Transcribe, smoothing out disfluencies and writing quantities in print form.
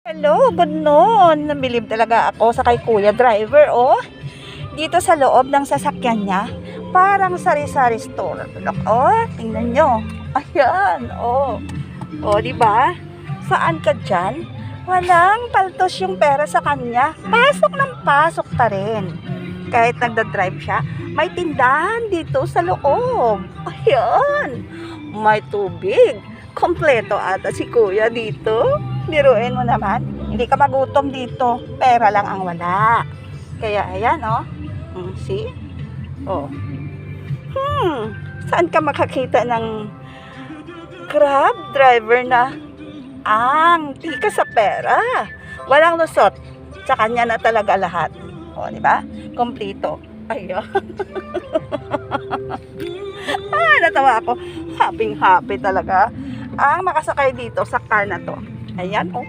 Hello, good noon. Nabilib talaga ako sa kay Kuya Driver, oh. Dito sa loob ng sasakyan niya, parang sari-sari store. Oh, tingnan nyo. Ayan, oh. Oh, di ba? Saan ka dyan? Walang paltos yung pera sa kanya. Pasok ng pasok pa rin. Kahit nagda-drive siya, may tindahan dito sa loob. Ayan. May tubig. Kompleto ata si Kuya dito. Biruin mo naman, hindi ka magutom dito. Pera lang ang wala. Kaya ayan, oh. See? Oh. Saan ka makakita ng Grab driver na ang tika sa pera? Walang lusot. Sa kanya na talaga lahat. O, di ba? Kompleto. Ayun. Natawa ako. Happy talaga ang makasakay dito sa car na to. Ayan, oh.